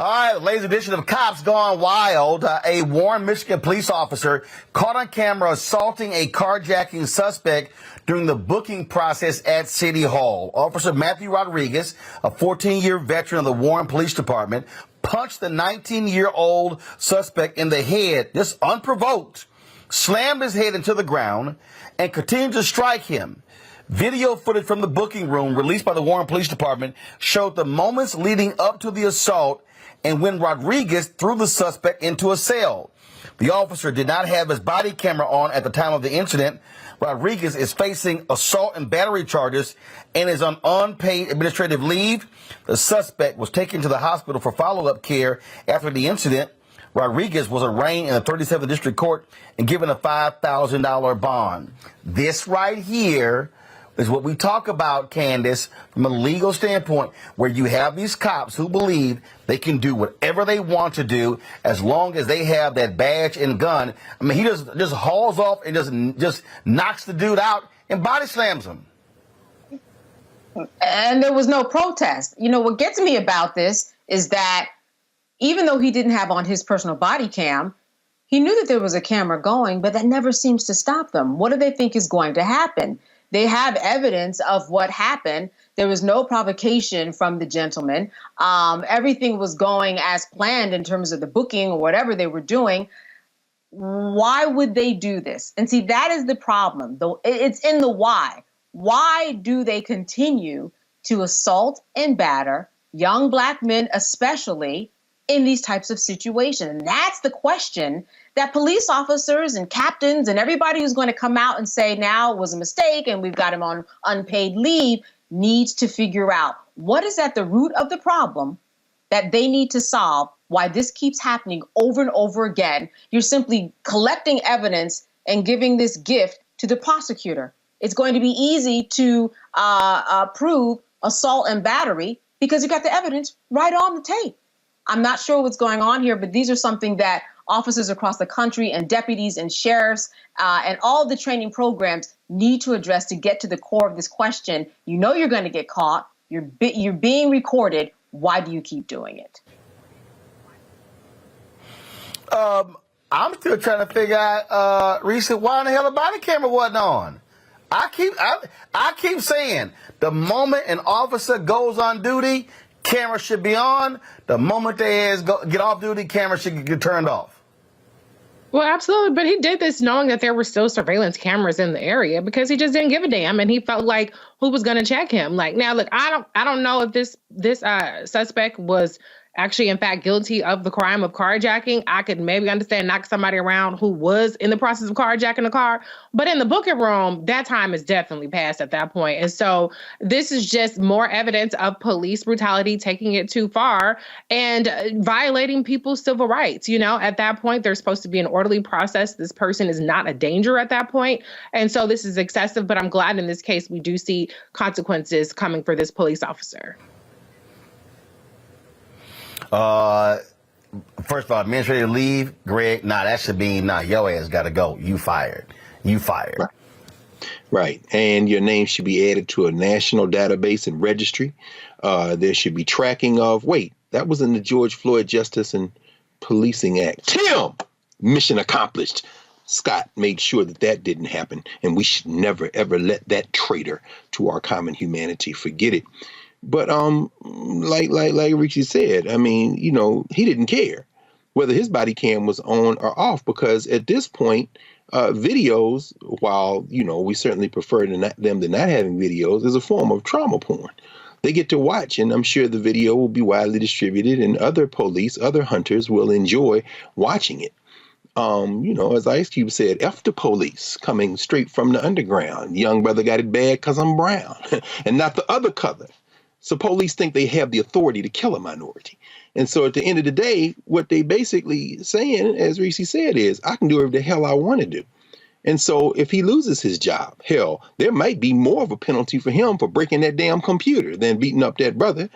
All right, latest edition of Cops Gone Wild. A Warren, Michigan police officer caught on camera assaulting a carjacking suspect during the booking process at City Hall. Officer Matthew Rodriguez, a 14-year veteran of the Warren Police Department, punched the 19-year-old suspect in the head, just unprovoked, slammed his head into the ground, and continued to strike him. Video footage from the booking room released by the Warren Police Department showed the moments leading up to the assault and when Rodriguez threw the suspect into a cell. The officer did not have his body camera on at the time of the incident. Rodriguez is facing assault and battery charges and is on unpaid administrative leave. The suspect was taken to the hospital for follow-up care after the incident. Rodriguez was arraigned in the 37th District Court and given a $5,000 bond. This right here is what we talk about, Candace, from a legal standpoint, where you have these cops who believe they can do whatever they want to do as long as they have that badge and gun. I mean, he just hauls off and just knocks the dude out and body slams him. And there was no protest. You know, what gets me about this is that even though he didn't have on his personal body cam, he knew that there was a camera going, but that never seems to stop them. What do they think is going to happen? They have evidence of what happened. There was no provocation from the gentleman. Everything was going as planned in terms of the booking or whatever they were doing. Why would they do this? And see, that is the problem. Though it's in the why. Why do they continue to assault and batter young black men, especially in these types of situations? And that's the question that police officers and captains and everybody who's going to come out and say now it was a mistake and we've got him on unpaid leave needs to figure out what is at the root of the problem that they need to solve, why this keeps happening over and over again. You're simply collecting evidence and giving this gift to the prosecutor. It's going to be easy to prove assault and battery because you got the evidence right on the tape. I'm not sure what's going on here, but these are something that officers across the country and deputies and sheriffs and all the training programs need to address to get to the core of this question. You know you're going to get caught. You're being recorded. Why do you keep doing it? I'm still trying to figure out, Reese, why in the hell the body camera wasn't on? I keep saying the moment an officer goes on duty, camera should be on. The moment they get off duty, camera should get turned off. Well, absolutely. But he did this knowing that there were still surveillance cameras in the area because he just didn't give a damn. And he felt like who was going to check him? Like, now, look, I don't know if this suspect was actually, in fact, guilty of the crime of carjacking. I could maybe understand knocking somebody around who was in the process of carjacking a car. But in the booking room, that time is definitely past at that point. And so this is just more evidence of police brutality, taking it too far and violating people's civil rights. You know, at that point, there's supposed to be an orderly process. This person is not a danger at that point. And so this is excessive. But I'm glad in this case, we do see consequences coming for this police officer. First of all, administrative leave, Greg, that should be, your ass got to go. You fired. Right. And your name should be added to a national database and registry. There should be tracking of, that was in the George Floyd Justice and Policing Act. Tim! Mission accomplished. Scott made sure that didn't happen. And we should never, ever let that traitor to our common humanity forget it. But like Richie said, I mean, he didn't care whether his body cam was on or off, because at this point, videos, while, we certainly prefer them to not having videos, is a form of trauma porn. They get to watch, and I'm sure the video will be widely distributed, and other police, other hunters will enjoy watching it. As Ice Cube said, F the police coming straight from the underground. Young brother got it bad because I'm brown and not the other color. So police think they have the authority to kill a minority. And so at the end of the day, what they basically saying, as Reese said, is I can do whatever the hell I want to do. And so if he loses his job, hell, there might be more of a penalty for him for breaking that damn computer than beating up that brother.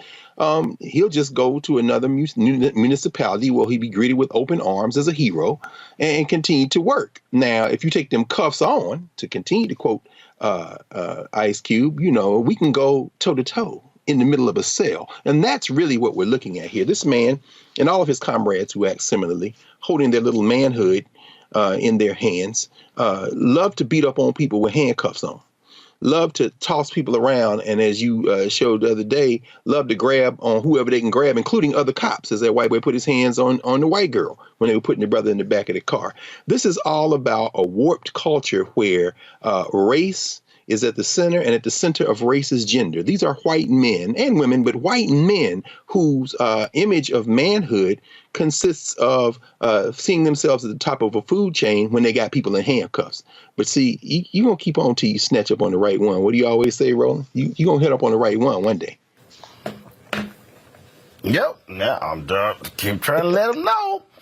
He'll just go to another municipality where he'll be greeted with open arms as a hero and continue to work. Now, if you take them cuffs on, to continue to quote Ice Cube, we can go toe to toe. in the middle of a cell. And that's really what we're looking at here. This man and all of his comrades who act similarly, holding their little manhood in their hands, love to beat up on people with handcuffs on. Love to toss people around, and as you showed the other day, love to grab on whoever they can grab, including other cops, as that white boy put his hands on the white girl when they were putting their brother in the back of the car. This is all about a warped culture where race is at the center, and at the center of race is gender. These are white men and women, but white men whose image of manhood consists of seeing themselves at the top of a food chain when they got people in handcuffs. But see, you gonna keep on till you snatch up on the right one. What do you always say, Roland? You gonna hit up on the right one day. Yep. Now I'm done. Keep trying to let them know.